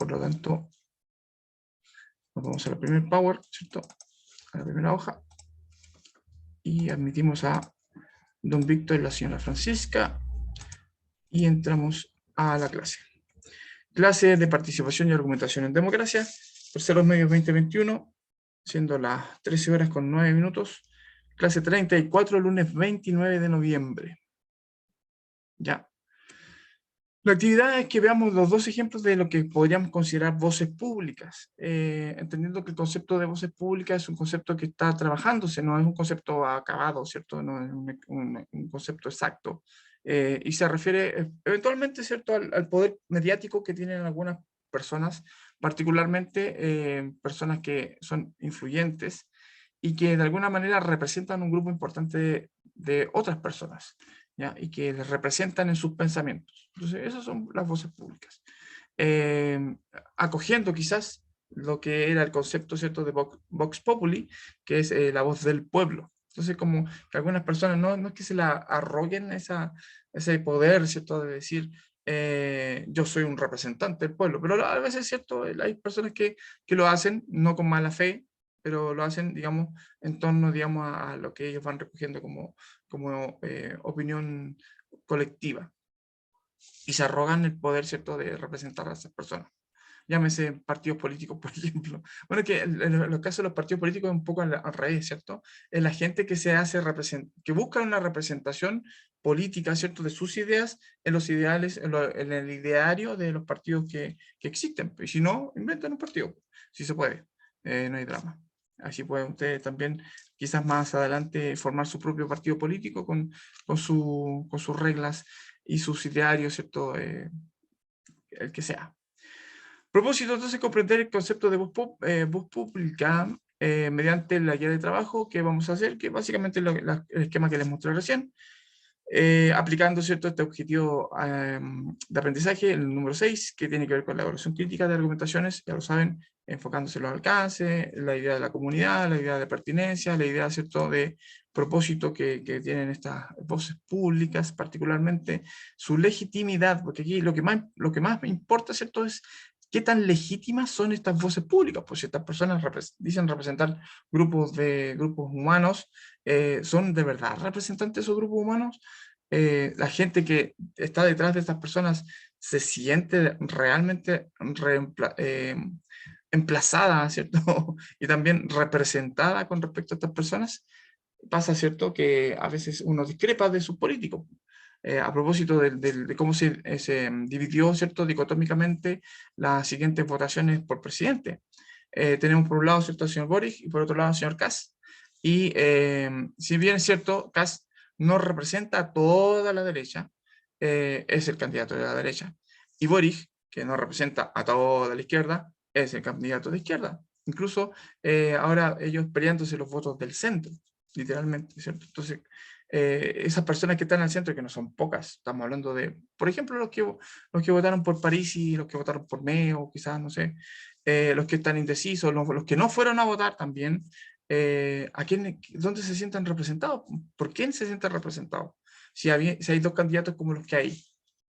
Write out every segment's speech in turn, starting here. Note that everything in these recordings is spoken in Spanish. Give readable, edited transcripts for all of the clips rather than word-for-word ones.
por lo tanto, nos vamos a la primer Power, ¿cierto? A la primera hoja. Y admitimos a don Víctor y la señora Francisca. Y entramos a la clase. Clase de participación y argumentación en democracia. Terceros medios 2021, siendo las 13 horas con 9 minutos. Clase 34, lunes 29 de noviembre. Ya. La actividad es que veamos los dos ejemplos de lo que podríamos considerar voces públicas, entendiendo que el concepto de voces públicas es un concepto que está trabajándose, no es un concepto acabado, ¿cierto? No es un concepto exacto, y se refiere eventualmente, ¿cierto?, al poder mediático que tienen algunas personas, particularmente personas que son influyentes y que de alguna manera representan un grupo importante de otras personas, ¿ya? Y que les representan en sus pensamientos. Entonces, esas son las voces públicas. Acogiendo quizás lo que era el concepto, ¿cierto?, de Vox Populi, que es la voz del pueblo. Entonces, como que algunas personas no es que se la arroguen ese poder, ¿cierto?, de decir, yo soy un representante del pueblo, pero a veces, ¿cierto?, hay personas que lo hacen, no con mala fe, pero lo hacen, digamos, en torno, digamos, a lo que ellos van recogiendo como opinión colectiva. Y se arrogan el poder, ¿cierto?, de representar a esas personas. Llámese partidos políticos, por ejemplo. Bueno, que en los casos de los partidos políticos es un poco al revés, ¿cierto? Es la gente que se hace que busca una representación política, ¿cierto?, de sus ideas en los ideales, en el ideario de los partidos que existen. Y si no, inventan un partido, si se puede, no hay drama. Así pueden ustedes también, quizás más adelante, formar su propio partido político con sus reglas y sus idearios, ¿cierto?, el que sea. Propósito, entonces, comprender el concepto de voz pública mediante la guía de trabajo que vamos a hacer, que básicamente es el esquema que les mostré recién, aplicando, ¿cierto?, este objetivo de aprendizaje, el número 6, que tiene que ver con la evaluación crítica de argumentaciones, ya lo saben, enfocándose en los alcances, la idea de la comunidad, la idea de pertinencia, la idea, ¿cierto?, de propósito que tienen estas voces públicas, particularmente su legitimidad, porque aquí lo que más me importa, ¿cierto?, es qué tan legítimas son estas voces públicas, pues si estas personas dicen representar grupos humanos, ¿son de verdad representantes de esos grupos humanos? La gente que está detrás de estas personas se siente realmente emplazada, ¿cierto? Y también representada con respecto a estas personas. Pasa, ¿cierto?, que a veces uno discrepa de sus políticos. A propósito de cómo se dividió, ¿cierto?, dicotómicamente las siguientes votaciones por presidente. Tenemos por un lado, ¿cierto?, al señor Boric y por otro lado al señor Kast. Y si bien es cierto, Kast no representa a toda la derecha, es el candidato de la derecha. Y Boric, que no representa a toda la izquierda, es el candidato de izquierda. Incluso ahora ellos peleándose los votos del centro, literalmente, ¿cierto? Entonces, esas personas que están al centro, que no son pocas, estamos hablando de, por ejemplo, los que votaron por París y los que votaron por Meo, quizás, no sé, los que están indecisos, los que no fueron a votar también, ¿dónde se sientan representados? ¿Por quién se sienten representados? Si hay dos candidatos como los que hay.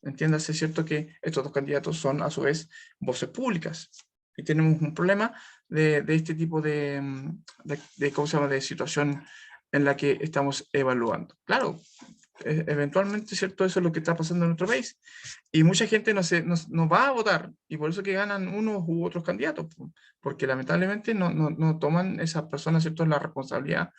Entiéndase, ¿cierto?, que estos dos candidatos son, a su vez, voces públicas. Y tenemos un problema de este tipo ¿cómo se llama?, de situación en la que estamos evaluando. Claro, eventualmente, ¿cierto?, eso es lo que está pasando en nuestro país. Y mucha gente no va a votar, y por eso que ganan unos u otros candidatos, porque lamentablemente no toman esas personas, ¿cierto?, la responsabilidad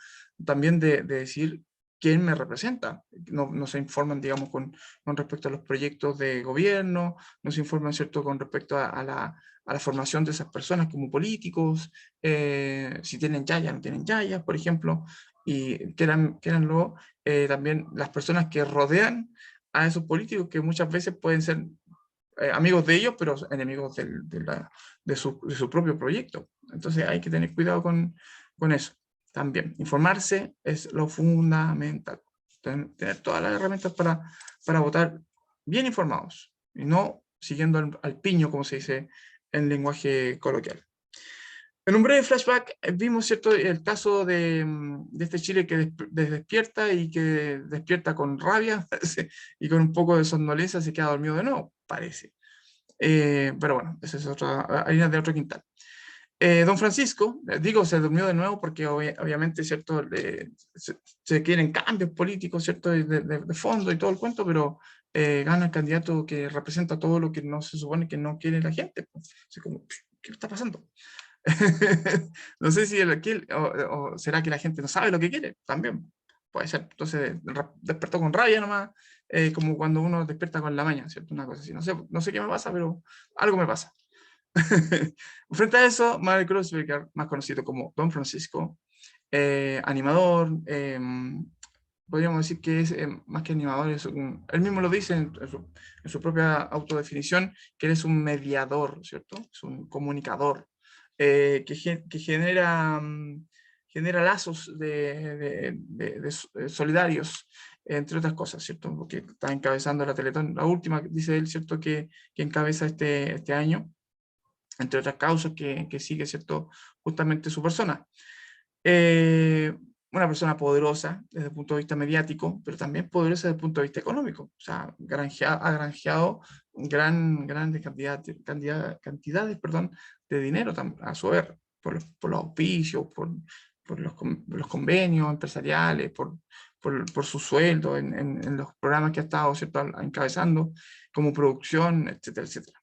también de decir quién me representa. No se informan, digamos, con respecto a los proyectos de gobierno, no se informan, ¿cierto?, con respecto a la formación de esas personas como políticos, si tienen yaya, no tienen yaya, por ejemplo, y quédanlo también las personas que rodean a esos políticos, que muchas veces pueden ser amigos de ellos, pero enemigos de su propio proyecto. Entonces hay que tener cuidado con eso. También, informarse es lo fundamental. Tener todas las herramientas para votar bien informados y no siguiendo al piño, como se dice en lenguaje coloquial. En un breve flashback vimos, ¿cierto?, el caso de este Chile que despierta y que despierta con rabia y con un poco de somnolencia se queda dormido de nuevo, parece. Pero bueno, esa es otra harina de otro quintal. Don Francisco, digo, se durmió de nuevo porque obviamente, ¿cierto? Se quieren cambios políticos, ¿cierto? De fondo y todo el cuento, pero gana el candidato que representa todo lo que no se supone que no quiere la gente, pues. Así como, ¿qué está pasando? No sé si o será que la gente no sabe lo que quiere, también puede ser. Entonces despertó con rabia nomás, como cuando uno despierta con la maña, ¿cierto? Una cosa así. No sé qué me pasa, pero algo me pasa. Frente a eso, Mark Kreuzberger, más conocido como Don Francisco, animador, podríamos decir que es más que animador, él mismo lo dice en su propia autodefinición, que él es un mediador, ¿cierto? Es un comunicador que genera, genera lazos solidarios, entre otras cosas, ¿cierto? Porque está encabezando la Teletón, la última, dice él, ¿cierto? Que encabeza este año, entre otras causas que sigue, ¿cierto? Justamente su persona. Eh, una persona poderosa desde el punto de vista mediático, pero también poderosa desde el punto de vista económico. O sea, ha granjeado grandes cantidades, perdón, de dinero a su vez, por los auspicios, por los convenios empresariales, por su sueldo en los programas que ha estado, ¿cierto? Encabezando como producción, etcétera, etcétera.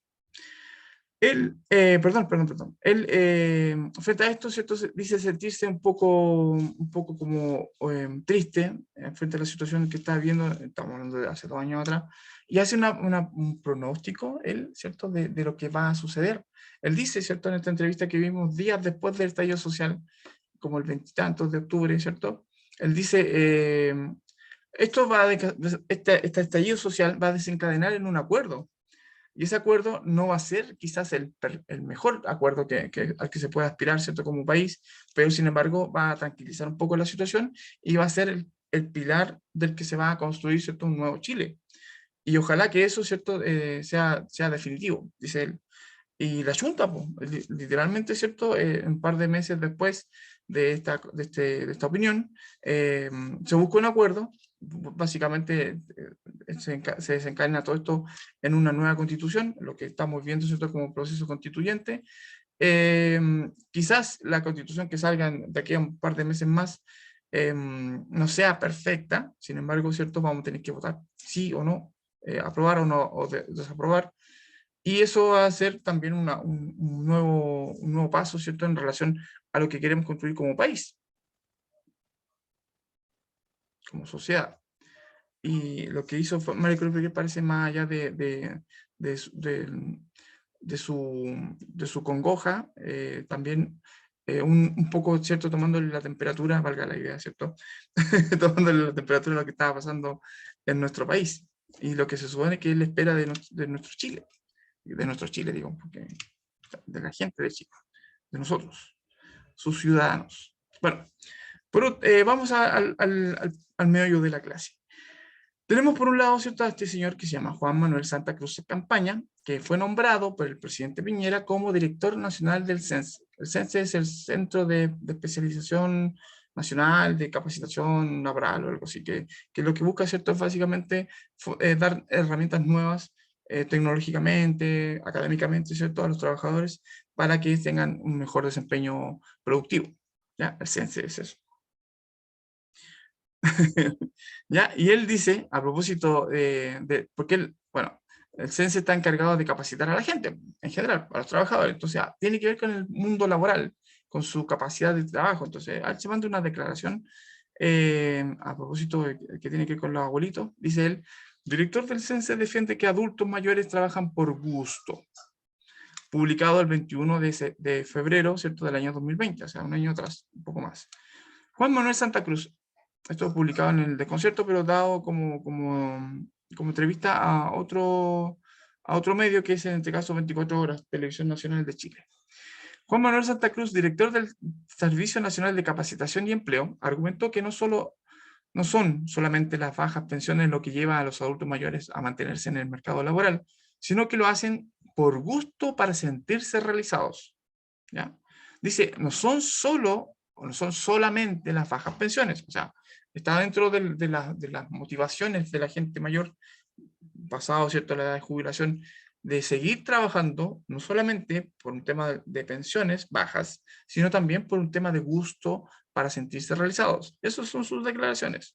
Perdón. Él, frente a esto, ¿cierto? Dice sentirse un poco como triste frente a la situación que está viviendo, estamos hablando de hace 2 años atrás, y hace un pronóstico, él, ¿cierto? De lo que va a suceder. Él dice, ¿cierto? En esta entrevista que vimos días después del estallido social, como el 20 y tantos de octubre, ¿cierto? Él dice, esto este estallido social va a desencadenar en un acuerdo. Y ese acuerdo no va a ser quizás el mejor acuerdo al que se pueda aspirar, ¿cierto? Como país, pero sin embargo va a tranquilizar un poco la situación y va a ser el pilar del que se va a construir, ¿cierto? Un nuevo Chile. Y ojalá que eso, ¿cierto? Sea definitivo, dice él. Y la Junta, pues, literalmente, ¿cierto? Un par de meses después de esta opinión, se buscó un acuerdo. Básicamente se desencadena todo esto en una nueva constitución, lo que estamos viendo, ¿cierto? Como proceso constituyente. Quizás la constitución que salga de aquí a un par de meses más no sea perfecta, sin embargo, ¿cierto? Vamos a tener que votar sí o no, aprobar o no, o desaprobar. Y eso va a ser también un nuevo paso, ¿cierto?, en relación a lo que queremos construir como país, como sociedad. Y lo que hizo Mario Cruz parece más allá de, su- de- de su congoja, también un poco, ¿cierto?, tomándole la temperatura, valga la idea, ¿cierto?, tomándole la temperatura de lo que estaba pasando en nuestro país y lo que se supone que él espera de nuestro Chile, digo, porque de la gente de Chile, de nosotros, sus ciudadanos. Bueno, vamos al meollo de la clase. Tenemos por un lado, ¿cierto?, a este señor que se llama Juan Manuel Santa Cruz Campaña, que fue nombrado por el presidente Piñera como director nacional del CENSE. El CENSE es el Centro de Especialización Nacional de Capacitación Laboral o algo así, que lo que busca, ¿cierto?, es básicamente dar herramientas nuevas tecnológicamente, académicamente, ¿cierto?, a los trabajadores para que tengan un mejor desempeño productivo. ¿Ya? El CENSE es eso. ¿Ya? Y él dice, a propósito porque él, bueno, el CENSE está encargado de capacitar a la gente, en general, a los trabajadores. Entonces, tiene que ver con el mundo laboral, con su capacidad de trabajo. Entonces, él se manda una declaración a propósito que tiene que ver con los abuelitos. Dice él, director del CENSE defiende que adultos mayores trabajan por gusto. Publicado el 21 de febrero, ¿cierto?, del año 2020, o sea, un año atrás, un poco más. Juan Manuel Santa Cruz, esto publicado en el Desconcierto, pero dado como entrevista a otro medio que es en este caso 24 Horas, Televisión Nacional de Chile. Juan Manuel Santa Cruz, director del Servicio Nacional de Capacitación y Empleo, argumentó que no son solamente las bajas pensiones lo que lleva a los adultos mayores a mantenerse en el mercado laboral, sino que lo hacen por gusto para sentirse realizados. ¿Ya? Dice, no son solamente las bajas pensiones, o sea, está dentro de las motivaciones de la gente mayor, pasado, ¿cierto?, la edad de jubilación, de seguir trabajando, no solamente por un tema de pensiones bajas, sino también por un tema de gusto para sentirse realizados. Esas son sus declaraciones.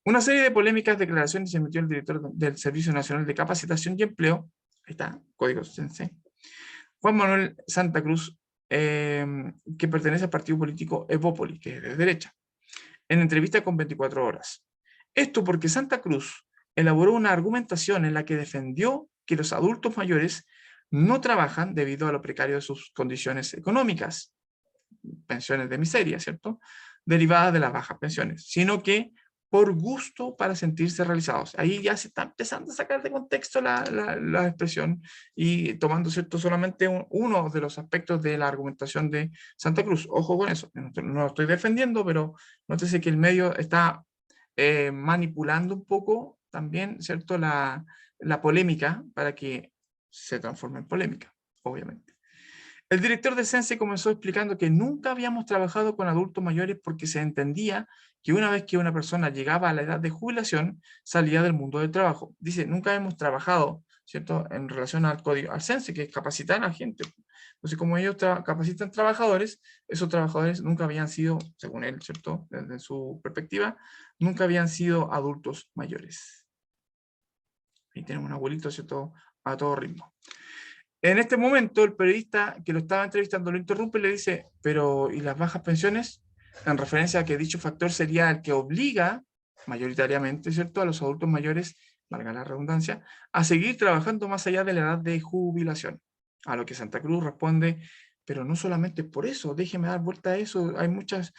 Una serie de polémicas declaraciones emitió el director del Servicio Nacional de Capacitación y Empleo, ahí está, código CENSE, Juan Manuel Santa Cruz, que pertenece al partido político Evópolis, que es de derecha, en entrevista con 24 horas. Esto porque Santa Cruz elaboró una argumentación en la que defendió que los adultos mayores no trabajan debido a lo precario de sus condiciones económicas, pensiones de miseria, ¿cierto?, derivadas de las bajas pensiones, sino que por gusto para sentirse realizados. Ahí ya se está empezando a sacar de contexto la expresión y tomando, ¿cierto?, solamente uno de los aspectos de la argumentación de Santa Cruz. Ojo con eso, no lo estoy defendiendo, pero nótese que el medio está manipulando un poco también, ¿cierto?, la polémica para que se transforme en polémica, obviamente. El director de CENSE comenzó explicando que nunca habíamos trabajado con adultos mayores porque se entendía que una vez que una persona llegaba a la edad de jubilación, salía del mundo del trabajo. Dice, nunca hemos trabajado, ¿cierto?, en relación al código, al CENSE, que es capacitar a la gente. Entonces, como ellos capacitan trabajadores, esos trabajadores nunca habían sido, según él, ¿cierto?, desde su perspectiva, nunca habían sido adultos mayores. Ahí tenemos un abuelito, ¿cierto?, a todo ritmo. En este momento, el periodista que lo estaba entrevistando lo interrumpe y le dice, pero ¿y las bajas pensiones? En referencia a que dicho factor sería el que obliga, mayoritariamente, ¿cierto?, a los adultos mayores, valga la redundancia, a seguir trabajando más allá de la edad de jubilación. A lo que Santa Cruz responde, pero no solamente por eso, déjeme dar vuelta a eso. Hay muchas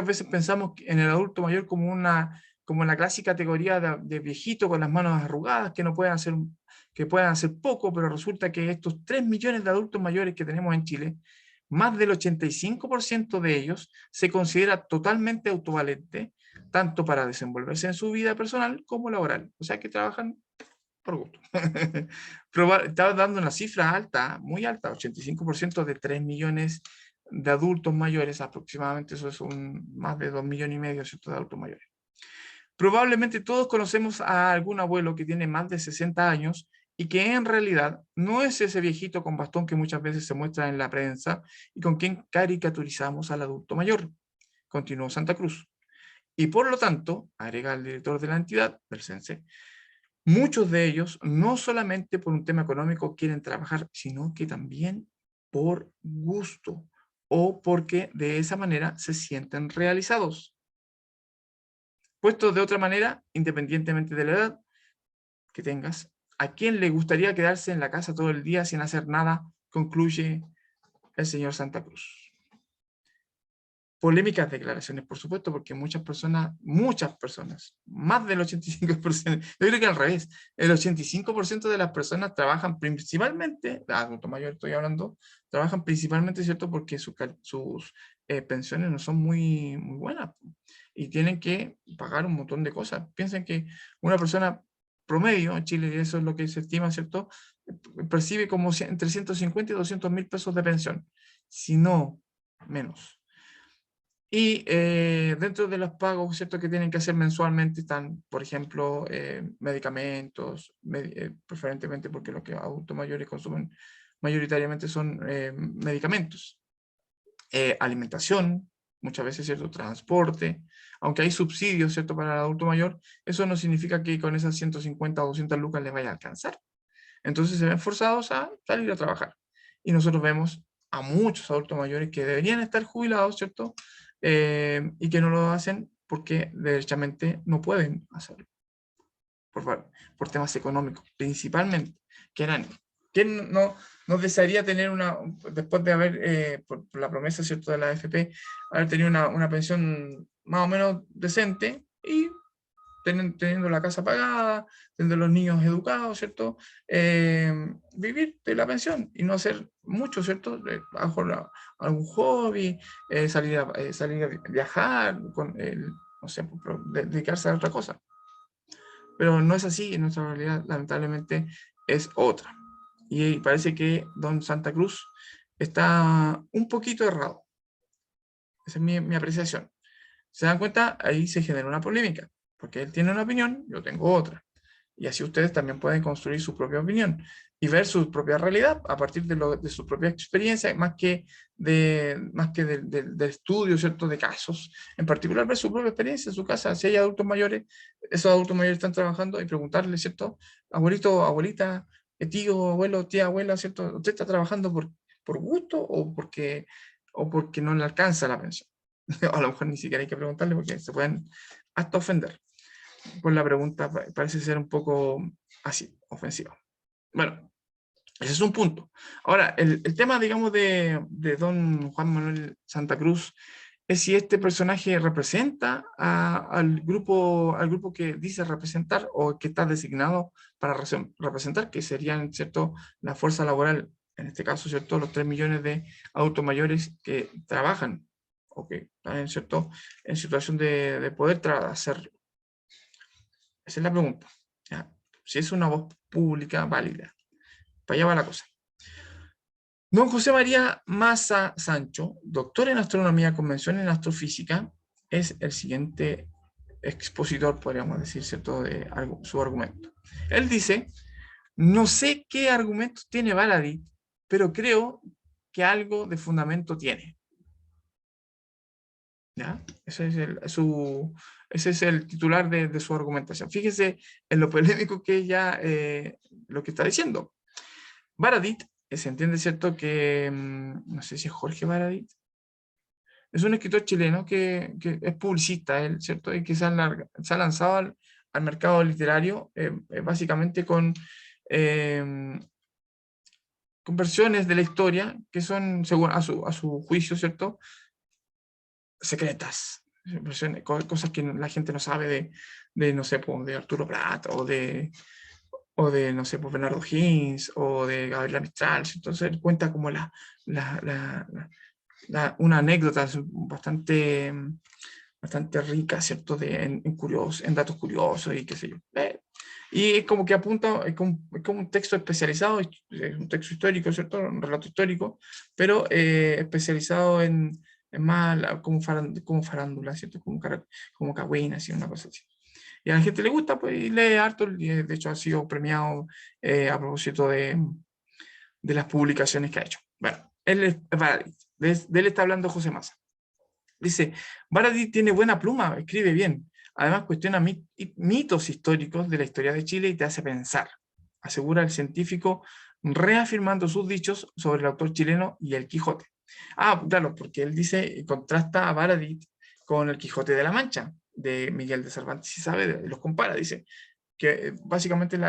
veces pensamos en el adulto mayor como la clásica categoría de viejito con las manos arrugadas que no pueden hacer, que puedan hacer poco, pero resulta que estos 3 millones de adultos mayores que tenemos en Chile, más del 85% de ellos se considera totalmente autovalente, tanto para desenvolverse en su vida personal como laboral. O sea que trabajan por gusto. Estaba dando una cifra alta, muy alta, 85% de 3 millones de adultos mayores, aproximadamente eso es más de 2,5 millones, ¿cierto?, de adultos mayores. Probablemente todos conocemos a algún abuelo que tiene más de 60 años y que en realidad no es ese viejito con bastón que muchas veces se muestra en la prensa y con quien caricaturizamos al adulto mayor, continuó Santa Cruz. Y por lo tanto, agrega el director de la entidad, del CENSE, muchos de ellos no solamente por un tema económico quieren trabajar, sino que también por gusto o porque de esa manera se sienten realizados. Puesto de otra manera, independientemente de la edad que tengas, ¿a quién le gustaría quedarse en la casa todo el día sin hacer nada?, concluye el señor Santa Cruz. Polémicas declaraciones, por supuesto, porque muchas personas, más del 85%, yo creo que al revés, el 85% de las personas trabajan principalmente, adulto mayor estoy hablando, trabajan principalmente, ¿cierto?, porque sus pensiones no son muy buenas y tienen que pagar un montón de cosas. Piensen que una persona promedio en Chile, eso es lo que se estima, ¿cierto?, percibe como entre 150 y 200,000 pesos de pensión, si no menos. Y dentro de los pagos, ¿cierto?, que tienen que hacer mensualmente están, por ejemplo, medicamentos, preferentemente porque los que adultos mayores consumen mayoritariamente son medicamentos, alimentación, muchas veces, ¿cierto?, transporte, aunque hay subsidios, ¿cierto?, para el adulto mayor, eso no significa que con esas 150 o 200 lucas les vaya a alcanzar. Entonces se ven forzados a salir a trabajar. Y nosotros vemos a muchos adultos mayores que deberían estar jubilados, ¿cierto?, y que no lo hacen porque derechamente no pueden hacerlo, por temas económicos, principalmente. ¿Quién no desearía tener después de haber, por la promesa, ¿cierto?, de la AFP, haber tenido una pensión más o menos decente y teniendo la casa pagada, teniendo los niños educados, ¿cierto? Vivir de la pensión y no hacer mucho, ¿cierto? A lo mejor algún hobby, salir a viajar, no sé, dedicarse a otra cosa. Pero no es así, en nuestra realidad lamentablemente es otra. Y parece que don Santa Cruz está un poquito errado. Esa es mi apreciación. ¿Se dan cuenta? Ahí se genera una polémica, porque él tiene una opinión, yo tengo otra. Y así ustedes también pueden construir su propia opinión y ver su propia realidad a partir de su propia experiencia, del estudio, ¿cierto?, de casos. En particular, ver su propia experiencia en su casa. Si hay adultos mayores, esos adultos mayores están trabajando y preguntarles, ¿cierto?, abuelito, abuelita, tío, abuelo, tía, abuela, ¿cierto?, ¿usted está trabajando por gusto o porque no le alcanza la pensión? A lo mejor ni siquiera hay que preguntarle porque se pueden hasta ofender. Pues la pregunta parece ser un poco así, ofensiva. Bueno, ese es un punto. Ahora, el tema, digamos, de don Juan Manuel Santa Cruz es si este personaje representa al grupo que dice representar o que está designado para representar, que serían, ¿cierto?, la fuerza laboral, en este caso, ¿cierto?, los 3 millones de adultos mayores que trabajan o que están, ¿cierto?, en situación de poder hacerlo. Esa es la pregunta. ¿Ya? Si es una voz pública válida. Para allá va la cosa. Don José María Maza Sancho, doctor en astronomía con mención en astrofísica, es el siguiente expositor, podríamos decir, ¿cierto?, de su argumento. Él dice: no sé qué argumentos tiene Baradit, pero creo que algo de fundamento tiene. ¿Ya? Ese es el titular de su argumentación. Fíjese en lo polémico que ella lo que está diciendo. Baradit, se entiende, ¿cierto?, que no sé si es Jorge Baradit, es un escritor chileno que es publicista, él, ¿cierto?, y que se ha lanzado al mercado literario básicamente eh, con versiones de la historia que son, según a su juicio, ¿cierto?, secretas, cosas que la gente no sabe no sé, de Arturo Prat o de no sé, Bernardo Higgins o de Gabriela Mistral. Entonces él cuenta como una anécdota bastante rica, ¿cierto?, en datos curiosos y qué sé yo. Y es como que apunta, es como un texto especializado, es un texto histórico, ¿cierto?, un relato histórico, pero especializado en más como farándula, ¿cierto?, como cagüina, así, una cosa así. Y a la gente le gusta, pues, y lee harto, y de hecho ha sido premiado a propósito de las publicaciones que ha hecho. Bueno, él es Baradit, de él está hablando José Maza. Dice: Baradit tiene buena pluma, escribe bien. Además cuestiona mitos históricos de la historia de Chile y te hace pensar, asegura el científico, reafirmando sus dichos sobre el autor chileno y el Quijote. Ah, claro, porque él dice, contrasta a Baradit con el Quijote de la Mancha, de Miguel de Cervantes y Saavedra, y los compara, dice que básicamente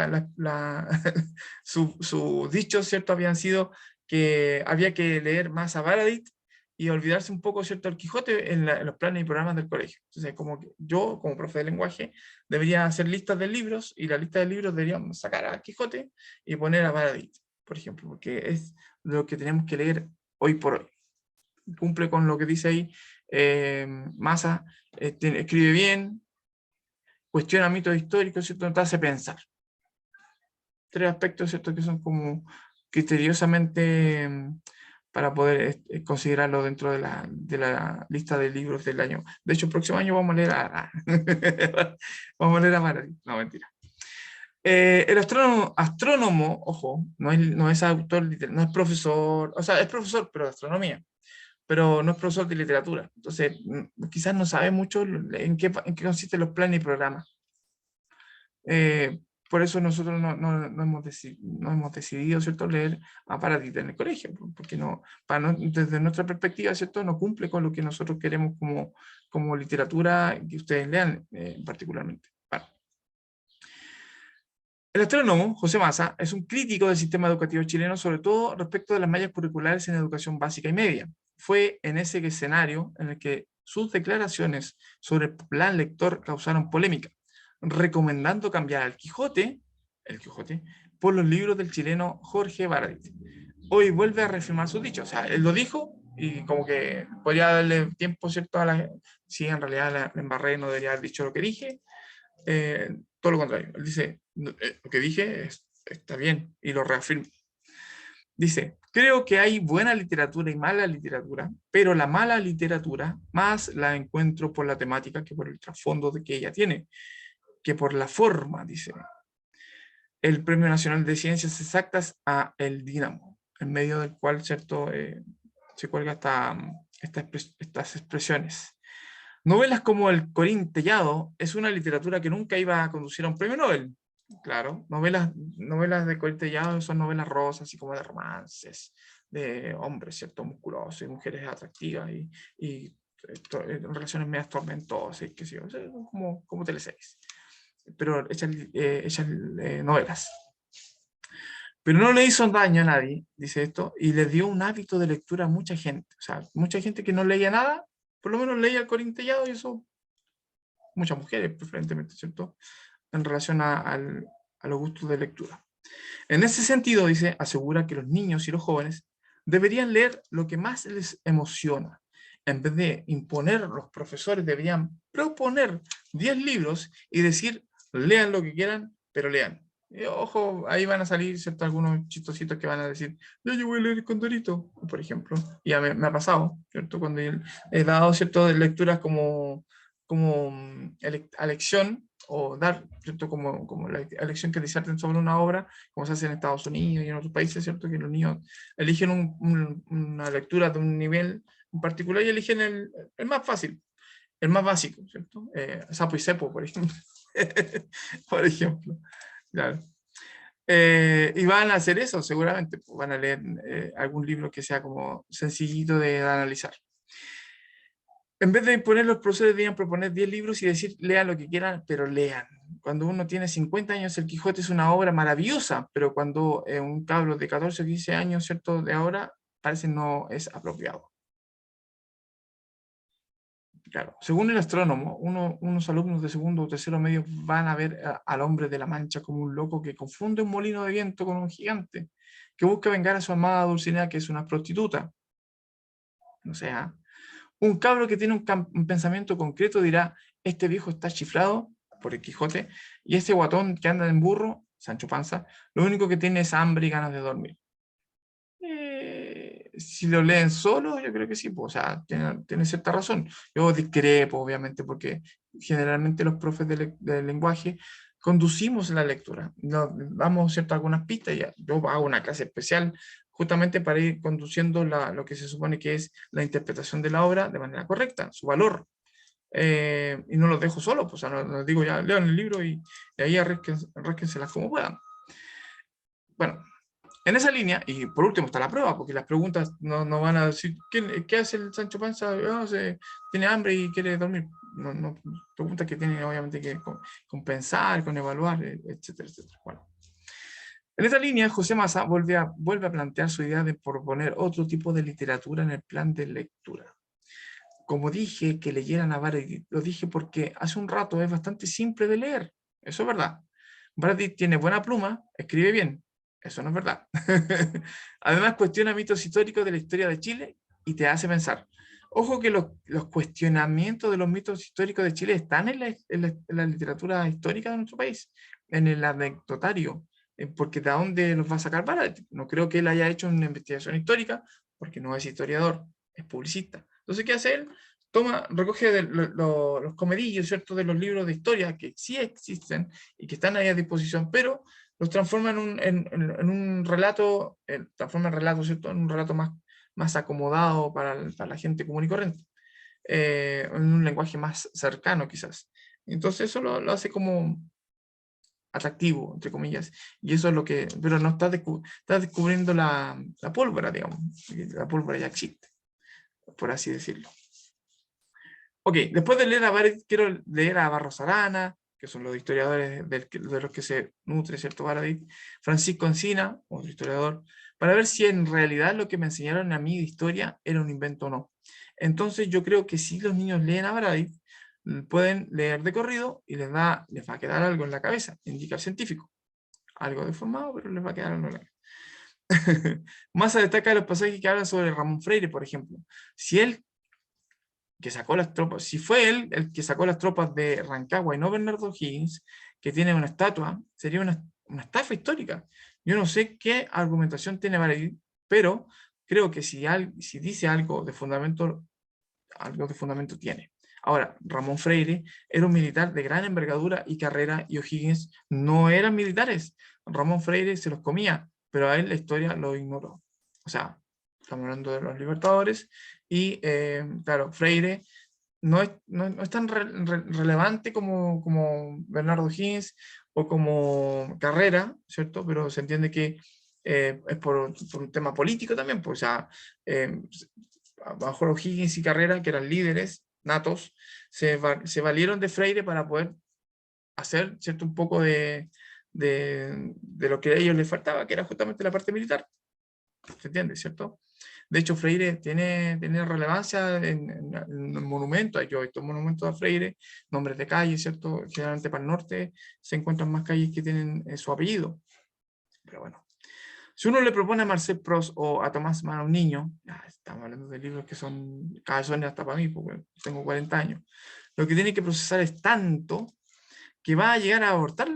sus dichos, ¿cierto?, habían sido que había que leer más a Baradit y olvidarse un poco, ¿cierto?, el Quijote en los planes y programas del colegio. Entonces, como que yo, como profe de lenguaje, debería hacer listas de libros, y la lista de libros deberíamos sacar a Quijote y poner a Baradit, por ejemplo, porque es lo que tenemos que leer hoy por hoy. Cumple con lo que dice ahí Maza, escribe bien, cuestiona mitos históricos, ¿cierto?, te hace pensar. 3 aspectos, ¿cierto?, que son como criteriosamente para poder considerarlo dentro de la lista de libros del año. De hecho, el próximo año vamos a leer vamos a leer a Baradit. No, mentira. El astrónomo, ojo, no es autor, no es profesor, o sea, es profesor, pero de astronomía, pero no es profesor de literatura. Entonces, quizás no sabe mucho en qué consisten los planes y programas. Por eso nosotros no hemos decidido, ¿cierto?, leer a Baradit en el colegio, porque desde nuestra perspectiva, ¿cierto?, no cumple con lo que nosotros queremos como literatura que ustedes lean particularmente. Bueno. El astrónomo José Maza es un crítico del sistema educativo chileno, sobre todo respecto de las mallas curriculares en educación básica y media. Fue en ese escenario en el que sus declaraciones sobre el plan lector causaron polémica, recomendando cambiar el Quijote, por los libros del chileno Jorge Baradit. Hoy vuelve a reafirmar sus dichos. O sea, él lo dijo y como que podría darle tiempo, ¿cierto?, si en realidad la embarré, no debería haber dicho lo que dije. Todo lo contrario. Él dice, lo que dije está bien, y lo reafirma. Dice: creo que hay buena literatura y mala literatura, pero la mala literatura más la encuentro por la temática que por el trasfondo de que ella tiene, que por la forma, dice. el Premio Nacional de Ciencias Exactas a El Dínamo, en medio del cual, ¿cierto?, se cuelga estas expresiones. Novelas como El Corín Tellado es una literatura que nunca iba a conducir a un premio Nobel. Claro, novelas de Corín Tellado son novelas rosas, así como de romances, de hombres, ¿cierto?, musculosos y mujeres atractivas y relaciones medias tormentosas, qué sé yo, como teleseries, pero hechas novelas. Pero no le hizo daño a nadie, dice esto, y le dio un hábito de lectura a mucha gente. O sea, mucha gente que no leía nada, por lo menos leía el Corín Tellado, y eso, muchas mujeres preferentemente, ¿cierto?, en relación a los gustos de lectura. En ese sentido, dice, asegura que los niños y los jóvenes deberían leer lo que más les emociona. En vez de imponer, los profesores deberían proponer 10 libros y decir, lean lo que quieran, pero lean. Y, ojo, ahí van a salir, ¿cierto?, algunos chistositos que van a decir, yo voy a leer Condorito, por ejemplo. Y ya me ha pasado, ¿cierto?, cuando he dado, ¿cierto?, de lecturas como elección, o dar, ¿cierto?, como la elección que diserten sobre una obra, como se hace en Estados Unidos y en otros países, ¿cierto?, que los niños eligen una lectura de un nivel en particular y eligen el más fácil, el más básico, ¿cierto? Sapo y Cepo, por ejemplo. Por ejemplo, claro. Y van a hacer eso, seguramente, pues van a leer algún libro que sea como sencillito de analizar. En vez de imponer, los profesores deberían proponer 10 libros y decir, lean lo que quieran, pero lean. Cuando uno tiene 50 años, El Quijote es una obra maravillosa, pero cuando un cabro de 14 o 15 años, ¿cierto?, de ahora, parece no es apropiado. Claro, según el astrónomo, unos alumnos de segundo o tercero medio van a ver al hombre de la Mancha como un loco que confunde un molino de viento con un gigante, que busca vengar a su amada Dulcinea, que es una prostituta. O sea, un cabro que tiene un pensamiento concreto dirá, este viejo está chiflado por el Quijote, y este guatón que anda en burro, Sancho Panza, lo único que tiene es hambre y ganas de dormir. Si lo leen solo, yo creo que sí, pues, o sea, tiene cierta razón. Yo discrepo, obviamente, porque generalmente los profes de lenguaje conducimos la lectura. Damos, ¿cierto?, algunas pistas. Yo hago una clase especial justamente para ir conduciendo lo que se supone que es la interpretación de la obra de manera correcta, su valor. Y no los dejo solos, pues, o sea, no digo ya, lean el libro y ahí arrésquenselas como puedan. Bueno, en esa línea, y por último está la prueba, porque las preguntas no van a decir, ¿qué hace el Sancho Panza? Tiene hambre y quiere dormir. No, preguntas que tienen obviamente que compensar, con evaluar, etcétera, etcétera. Bueno. En esa línea, José Massa vuelve a plantear su idea de proponer otro tipo de literatura en el plan de lectura. Como dije que leyeran a Baradit, lo dije porque hace un rato es bastante simple de leer. Eso es verdad. Baradit tiene buena pluma, escribe bien. Eso no es verdad. Además, cuestiona mitos históricos de la historia de Chile y te hace pensar. Ojo que los cuestionamientos de los mitos históricos de Chile están en la literatura histórica de nuestro país, en el anecdotario, porque ¿de dónde los va a sacar Baradit? No creo que él haya hecho una investigación histórica, porque no es historiador, es publicista. Entonces, ¿qué hace él? Recoge los comedillos, ¿cierto?, de los libros de historia que sí existen y que están ahí a disposición, pero los transforma en un relato, transforma el relato, ¿cierto?, en un relato más acomodado para la gente común y corriente, en un lenguaje más cercano quizás. Entonces eso lo hace como atractivo, entre comillas, y eso es lo que, pero no está descubriendo la pólvora, digamos, la pólvora ya existe, por así decirlo. Ok, después de leer a Baradit, quiero leer a Barros Arana, que son los historiadores de los que se nutre, ¿cierto?, Baradit, Francisco Encina, otro historiador, para ver si en realidad lo que me enseñaron a mí de historia era un invento o no. Entonces yo creo que si los niños leen a Baradit, pueden leer de corrido y les va a quedar algo en la cabeza, indica el científico. Algo deformado, pero les va a quedar algo en la cabeza. Massa destaca los pasajes que hablan sobre Ramón Freire, por ejemplo. Si él que sacó las tropas, si fue él el que sacó las tropas de Rancagua y no Bernardo Higgins, que tiene una estatua, sería una estafa histórica. Yo no sé qué argumentación tiene Baradit, pero creo que si dice algo de fundamento tiene. Ahora, Ramón Freire era un militar de gran envergadura y carrera, y O'Higgins no eran militares. Ramón Freire se los comía, pero a él la historia lo ignoró. O sea, estamos hablando de los libertadores, y claro, Freire no es tan relevante como Bernardo Higgins o como Carrera, ¿cierto? Pero se entiende que es por un tema político también, pues, o sea, bajo los Higgins y Carrera, que eran líderes natos, se valieron de Freire para poder hacer, ¿cierto? Un poco de lo que a ellos les faltaba, que era justamente la parte militar. ¿Se entiende, cierto? De hecho, Freire tiene relevancia en el monumento. Yo he visto monumentos a Freire, nombres de calles, ¿cierto? Generalmente para el norte se encuentran más calles que tienen su apellido. Pero bueno, si uno le propone a Marcel Proust o a Tomás Mann a un niño, ya estamos hablando de libros que son cabezones hasta para mí, porque tengo 40 años, lo que tiene que procesar es tanto que va a llegar a abortar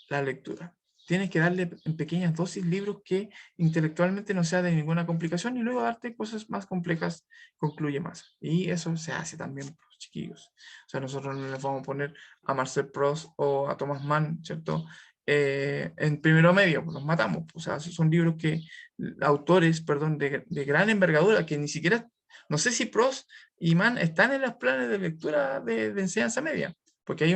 la lectura. Tienes que darle en pequeñas dosis libros que intelectualmente no sea de ninguna complicación, y luego darte cosas más complejas, concluye más. Y eso se hace también por los chiquillos. O sea, nosotros no les vamos a poner a Marcel Proust o a Thomas Mann, ¿cierto? En primero medio, pues los matamos. O sea, son libros que, autores, perdón, de gran envergadura, que ni siquiera, no sé si Proust y Mann están en los planes de lectura de enseñanza media, porque hay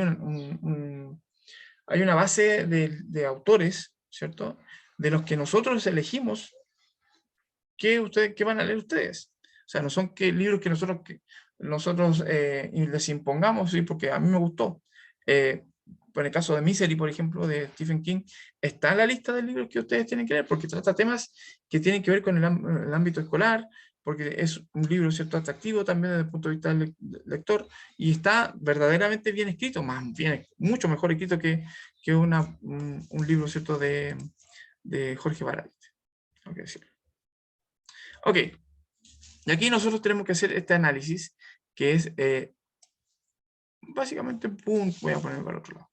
una base de autores, ¿cierto? De los que nosotros elegimos qué van a leer ustedes. O sea, no son libros que nosotros les impongamos, ¿sí? Porque a mí me gustó. En el caso de Misery, por ejemplo, de Stephen King, está en la lista de libros que ustedes tienen que leer, porque trata temas que tienen que ver con el ámbito escolar, porque es un libro, ¿cierto?, atractivo también desde el punto de vista del lector, y está verdaderamente bien escrito, más bien, mucho mejor escrito que un libro, ¿cierto?, de Jorge Baradit. Hay que decirlo. Ok, y aquí nosotros tenemos que hacer este análisis, que es básicamente, voy a ponerlo para el otro lado,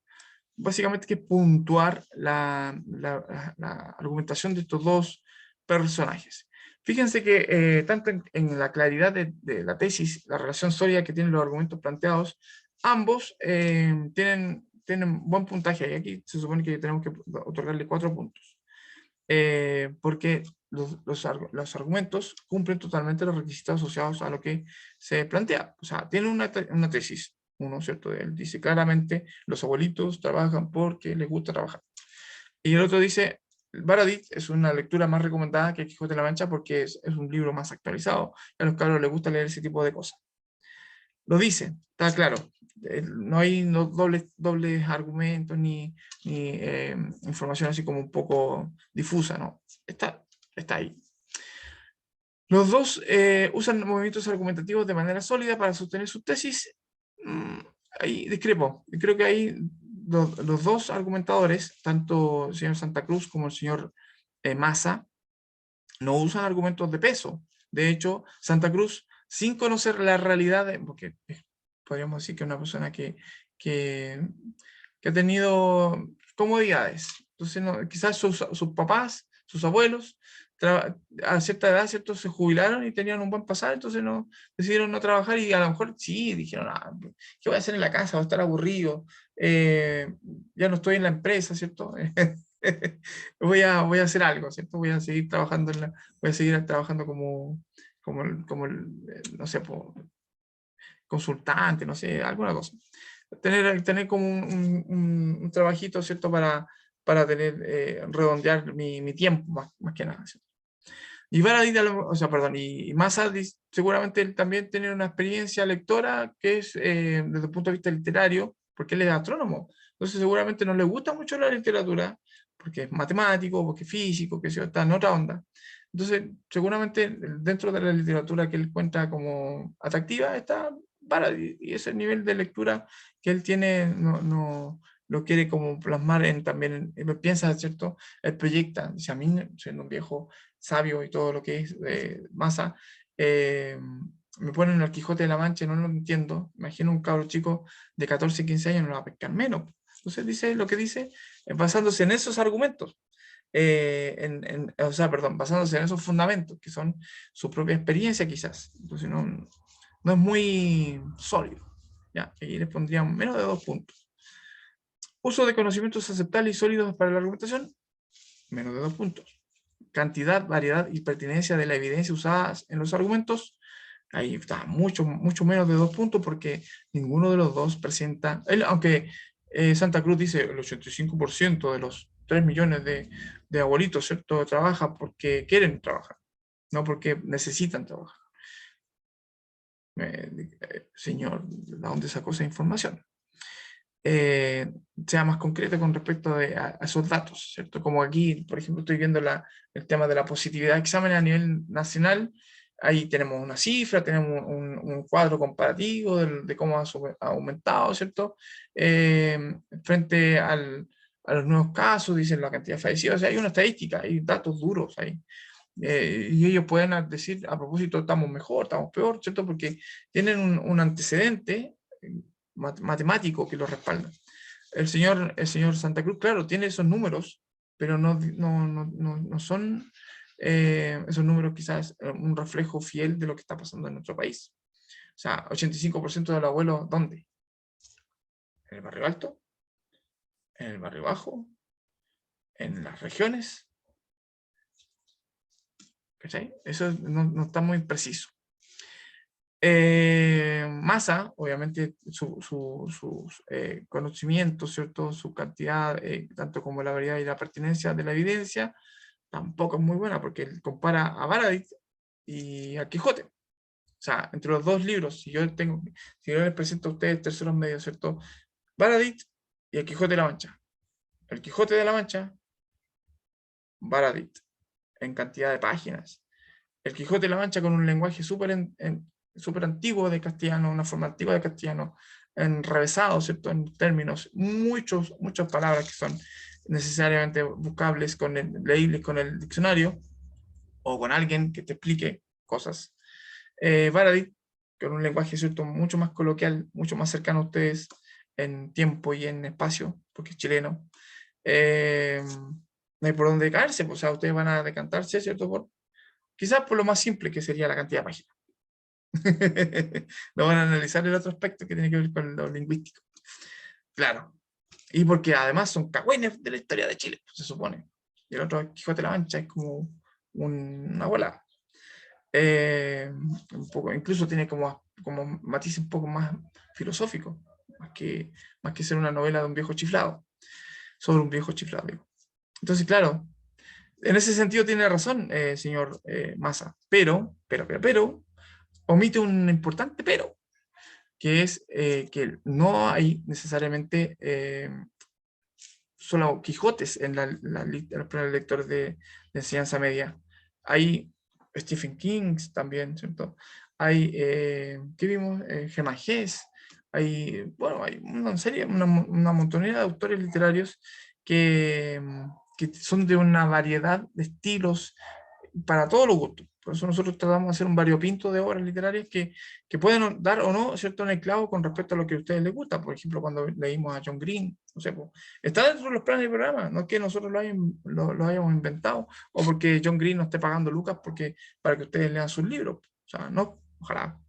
básicamente que puntuar la argumentación de estos dos personajes. Fíjense que tanto en la claridad de la tesis, la relación sólida que tienen los argumentos planteados, ambos tienen buen puntaje, y aquí se supone que tenemos que otorgarle 4 puntos. Porque los argumentos cumplen totalmente los requisitos asociados a lo que se plantea. O sea, tiene una tesis, uno, ¿cierto? Él dice claramente, los abuelitos trabajan porque les gusta trabajar. Y el otro dice, Baradit es una lectura más recomendada que Quijote de la Mancha porque es un libro más actualizado, y a los cabros les gusta leer ese tipo de cosas. Lo dice, está claro. No hay dobles argumentos ni información así como un poco difusa, ¿no? Está ahí. Los dos usan movimientos argumentativos de manera sólida para sostener su tesis. Ahí discrepo. Creo que ahí los dos argumentadores, tanto el señor Santa Cruz como el señor Massa, no usan argumentos de peso. De hecho, Santa Cruz, sin conocer la realidad, porque podríamos decir que es una persona que ha tenido comodidades. Entonces, quizás sus papás, sus abuelos, a cierta edad, ¿cierto?, se jubilaron y tenían un buen pasar, entonces decidieron no trabajar, y a lo mejor sí, dijeron, ¿qué voy a hacer en la casa? Voy a estar aburrido, ya no estoy en la empresa, ¿cierto? voy a hacer algo, ¿cierto? Voy a seguir trabajando no sé, consultante, no sé, alguna cosa. Tener como un trabajito, ¿cierto? Para redondear mi tiempo, más que nada, ¿cierto? Y Baradit, o sea, perdón, y Massa seguramente él también tiene una experiencia lectora que es desde el punto de vista literario, porque él es astrónomo. Entonces seguramente no le gusta mucho la literatura, porque es matemático, porque es físico, que está en otra onda. Entonces, seguramente dentro de la literatura que él cuenta como atractiva está Baradit, y ese nivel de lectura que él tiene no lo quiere como plasmar también, piensa, ¿cierto? Él proyecta, dice, a mí, siendo un viejo sabio y todo lo que es Massa, me ponen el Quijote de la Mancha y no lo entiendo. Imagino un cabro chico de 14, 15 años no lo va a pescar menos. Entonces dice lo que dice, basándose en esos argumentos, o sea, perdón, basándose en esos fundamentos, que son su propia experiencia quizás. Entonces no es muy sólido. ¿ya? Y les pondríamos menos de 2 puntos. Uso de conocimientos aceptables y sólidos para la argumentación, menos de 2 puntos. Cantidad, variedad y pertinencia de la evidencia usadas en los argumentos, ahí está mucho, mucho menos de 2 puntos porque ninguno de los dos presenta, aunque Santa Cruz dice el 85% de los 3 millones de abuelitos, ¿cierto? Trabaja porque quieren trabajar, no porque necesitan trabajar. Señor, ¿de dónde sacó esa información? Sea más concreto con respecto a esos datos, ¿cierto? Como aquí, por ejemplo, estoy viendo el tema de la positividad de exámenes a nivel nacional, ahí tenemos una cifra, tenemos un cuadro comparativo de cómo ha aumentado, ¿cierto? Frente a los nuevos casos, dicen la cantidad de fallecidos, o sea, hay una estadística, hay datos duros ahí. Y ellos pueden decir, a propósito, estamos mejor, estamos peor, ¿cierto? Porque tienen un antecedente matemático que lo respalda. El señor Santa Cruz, claro, tiene esos números, pero no son esos números quizás un reflejo fiel de lo que está pasando en nuestro país. O sea, 85% de los abuelos, ¿dónde? ¿En el barrio alto? ¿En el barrio bajo? ¿En las regiones? ¿Cachai? Eso no está muy preciso. Massa, obviamente, sus conocimientos, ¿cierto? Su cantidad, tanto como la variedad y la pertinencia de la evidencia, tampoco es muy buena porque él compara a Baradit y a Quijote. O sea, entre los dos libros, si yo les presento a ustedes terceros medios, ¿cierto? Baradit y el Quijote de la Mancha. El Quijote de la Mancha, Baradit, en cantidad de páginas. El Quijote de la Mancha con un lenguaje súper antiguo de castellano, una forma antigua de castellano, enrevesado, ¿cierto? En términos, muchas palabras que son necesariamente buscables, leíbles con el diccionario, o con alguien que te explique cosas. Baradit, con un lenguaje, ¿cierto? Mucho más coloquial, mucho más cercano a ustedes en tiempo y en espacio, porque es chileno. No hay por dónde caerse, pues, o sea, ustedes van a decantarse, ¿cierto? Quizás por lo más simple que sería la cantidad de páginas. No van a analizar el otro aspecto que tiene que ver con lo lingüístico. Claro. Y porque además son cagüines de la historia de Chile, se supone. Y el otro Quijote de la Mancha es como una bola. Un poco, incluso tiene como matiz un poco más filosófico, más que ser una novela de un viejo chiflado, sobre un viejo chiflado. Digo. Entonces, claro, en ese sentido tiene razón, señor Massa, pero, omite un importante pero, que es que no hay necesariamente solo Quijotes en los planes lectores de enseñanza media. Hay Stephen King también, ¿cierto? Hay, ¿qué vimos? Germán Hesse. Bueno, hay una serie, una montonera de autores literarios que, que son de una variedad de estilos para todos los gustos. Por eso nosotros tratamos de hacer un variopinto de obras literarias que pueden dar o no, ¿cierto?, en el clavo con respecto a lo que a ustedes les gusta. Por ejemplo, cuando leímos a John Green, no sé, pues, está dentro de los planes del programa, no es que nosotros lo hayamos inventado, o porque John Green no esté pagando lucas para que ustedes lean sus libros. O sea, no, ojalá.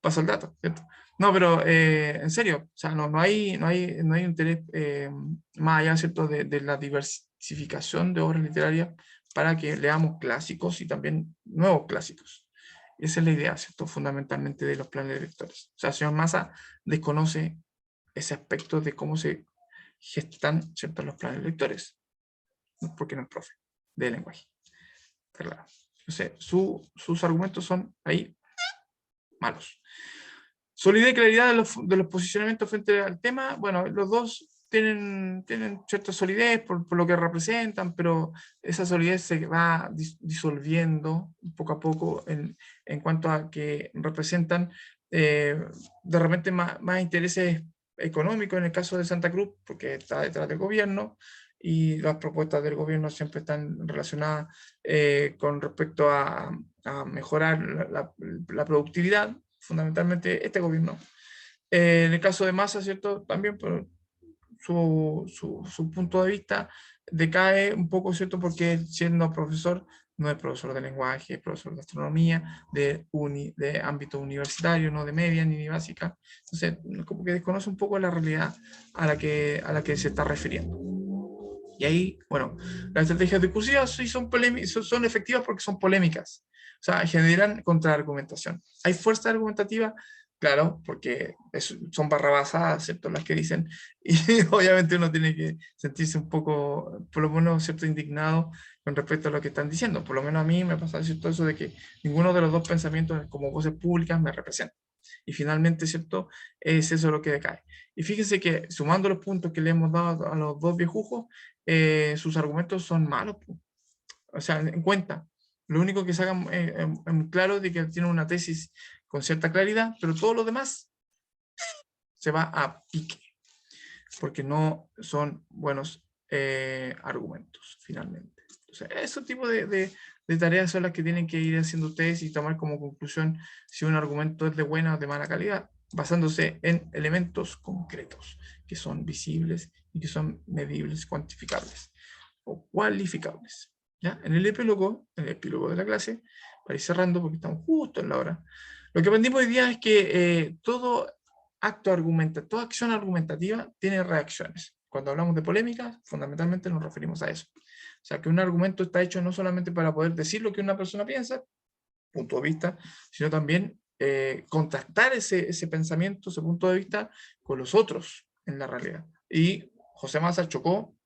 Paso el dato, ¿cierto? No, pero en serio, o sea, no hay interés más allá, ¿cierto?, de la diversificación de obras literarias para que leamos clásicos y también nuevos clásicos. Esa es la idea, ¿cierto?, fundamentalmente de los planes de lectores. O sea, el señor Massa desconoce ese aspecto de cómo se gestan, ¿cierto?, los planes de lectores, porque no es profe de lenguaje. Claro. Entonces, sus argumentos son ahí malos. Solidez y claridad de los posicionamientos frente al tema, bueno, los dos tienen cierta solidez por lo que representan, pero esa solidez se va disolviendo poco a poco en cuanto a que representan de repente más intereses económicos en el caso de Santa Cruz, porque está detrás del gobierno, y las propuestas del gobierno siempre están relacionadas con respecto a mejorar la productividad, fundamentalmente este gobierno. En el caso de Massa, ¿cierto? También por su punto de vista decae un poco, ¿cierto? Porque siendo profesor no es profesor de lenguaje, es profesor de astronomía, de ámbito universitario, no de media ni de básica. Entonces, como que desconoce un poco la realidad a la que se está refiriendo. Y ahí, bueno, las estrategias discursivas sí son efectivas porque son polémicas. O sea, generan contraargumentación. ¿Hay fuerza argumentativa? Claro, porque son barrabasadas, ¿cierto? Las que dicen, y obviamente uno tiene que sentirse un poco, por lo menos, ¿cierto?, indignado con respecto a lo que están diciendo. Por lo menos a mí me pasa, ¿cierto?, eso de que ninguno de los dos pensamientos como voces públicas me representa. Y finalmente, ¿cierto?, es eso lo que decae. Y fíjense que sumando los puntos que le hemos dado a los dos viejujos, sus argumentos son malos. O sea, en cuenta. Lo único que sacan en claro es de que tiene una tesis con cierta claridad, pero todo lo demás se va a pique, porque no son buenos argumentos, finalmente. Entonces, ese tipo de tareas son las que tienen que ir haciendo ustedes y tomar como conclusión si un argumento es de buena o de mala calidad, basándose en elementos concretos, que son visibles y que son medibles, cuantificables o cualificables. ¿Ya? En el epílogo de la clase, para ir cerrando porque estamos justo en la hora, lo que aprendimos hoy día es que todo acto argumentativa, toda acción argumentativa tiene reacciones. Cuando hablamos de polémica, fundamentalmente nos referimos a eso. O sea, que un argumento está hecho no solamente para poder decir lo que una persona piensa, punto de vista, sino también contrastar ese pensamiento, ese punto de vista con los otros en la realidad. Y José Massa chocó.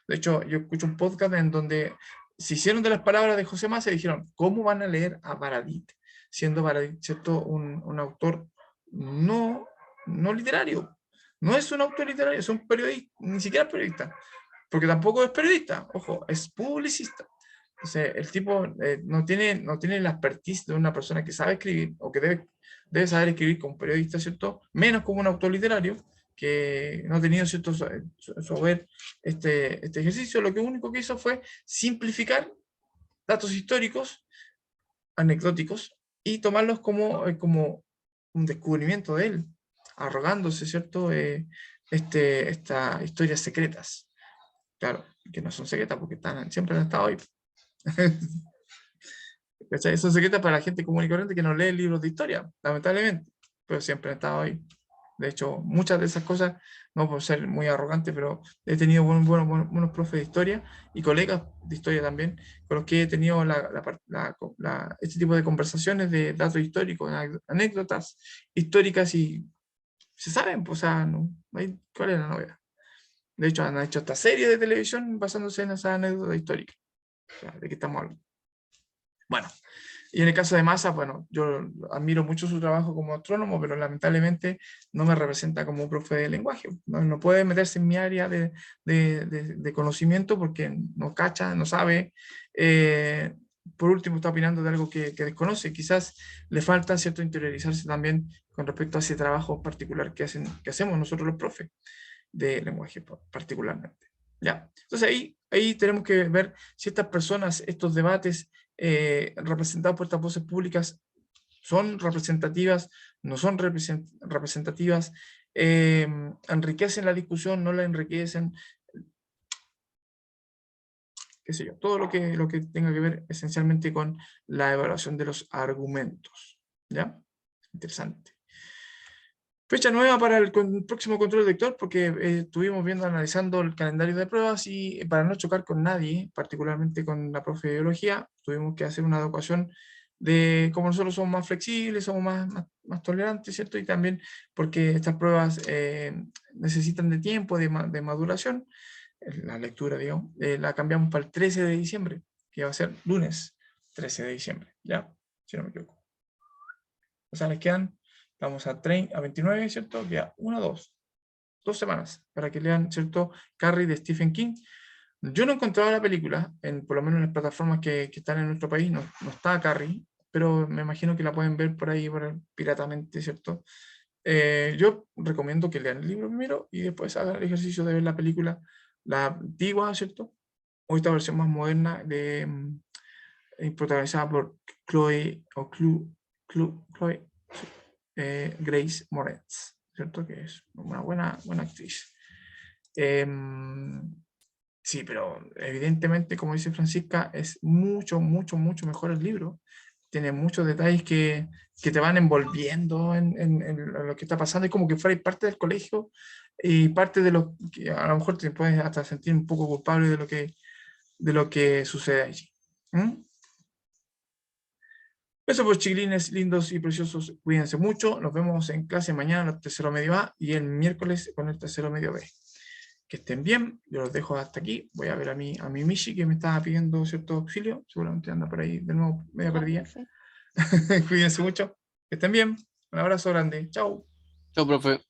De hecho, yo escucho un podcast en donde se hicieron de las palabras de José Massa y dijeron, ¿cómo van a leer a Baradit? Siendo Baradit, ¿cierto?, un autor no literario. No es un autor literario, es un periodista, ni siquiera periodista, porque tampoco es periodista, ojo, es publicista. Entonces, el tipo no tiene la expertise de una persona que sabe escribir o que debe saber escribir como periodista, ¿cierto? Menos como un autor literario que no ha tenido, ¿cierto?, saber este ejercicio. Lo que único que hizo fue simplificar datos históricos, anecdóticos, y tomarlos como un descubrimiento de él, arrogándose, ¿cierto?, estas historias secretas. Claro, que no son secretas porque siempre han estado ahí. ¿Cachai? Son secretas para la gente común y corriente que no lee libros de historia, lamentablemente, pero siempre han estado ahí. De hecho, muchas de esas cosas, no por ser muy arrogante, pero he tenido buenos profes de historia y colegas de historia también, con los que he tenido este tipo de conversaciones de datos históricos, anécdotas históricas, y se saben, pues, o sea, ¿cuál es la novedad? De hecho, han hecho esta serie de televisión basándose en esa anécdota histórica. O sea, ¿de qué estamos hablando? Bueno, y en el caso de Massa, bueno, yo admiro mucho su trabajo como astrónomo, pero lamentablemente no me representa como profe de lenguaje. No puede meterse en mi área de conocimiento porque no cacha, no sabe. Por último, está opinando de algo que desconoce. Quizás le falta, ¿cierto?, interiorizarse también con respecto a ese trabajo particular que hacemos nosotros los profes de lenguaje particularmente. ¿Ya? Entonces ahí tenemos que ver si estas personas, estos debates representados por estas voces públicas, son representativas, no son representativas, enriquecen la discusión, no la enriquecen, qué sé yo, todo lo que tenga que ver esencialmente con la evaluación de los argumentos. ¿Ya? Interesante. Fecha nueva para el próximo control lector, porque estuvimos analizando el calendario de pruebas y para no chocar con nadie, particularmente con la profe de biología, tuvimos que hacer una adecuación de cómo nosotros somos más flexibles, somos más tolerantes, ¿cierto? Y también porque estas pruebas necesitan de tiempo, de maduración, la lectura, digamos, la cambiamos para el 13 de diciembre, que va a ser lunes 13 de diciembre, ¿ya? Si no me equivoco. O sea, les quedan, vamos a 29, ¿cierto? Queda 2 semanas para que lean, ¿cierto?, Carrie de Stephen King. Yo no encontraba la película, por lo menos en las plataformas que están en nuestro país, no está Carrie, pero me imagino que la pueden ver por ahí piratamente, ¿cierto? Yo recomiendo que lean el libro primero y después hagan el ejercicio de ver la película, la antigua, ¿cierto? O esta versión más moderna protagonizada por Chloe Grace Moretz, ¿cierto? Que es una buena actriz. Sí, pero evidentemente, como dice Francisca, es mucho, mucho, mucho mejor el libro. Tiene muchos detalles que te van envolviendo en lo que está pasando. Es como que fuera parte del colegio y parte de lo que a lo mejor te puedes hasta sentir un poco culpable de lo que sucede allí. ¿Mm? Eso pues, chiquilines lindos y preciosos, cuídense mucho. Nos vemos en clase mañana, el tercero medio A, y el miércoles con el tercero medio B. Que estén bien, yo los dejo hasta aquí. Voy a ver a mi Mishi que me estaba pidiendo cierto auxilio. Seguramente anda por ahí de nuevo, media Ya, perdida. profe. Cuídense mucho. Que estén bien. Un abrazo grande. Chao. Chao, profe.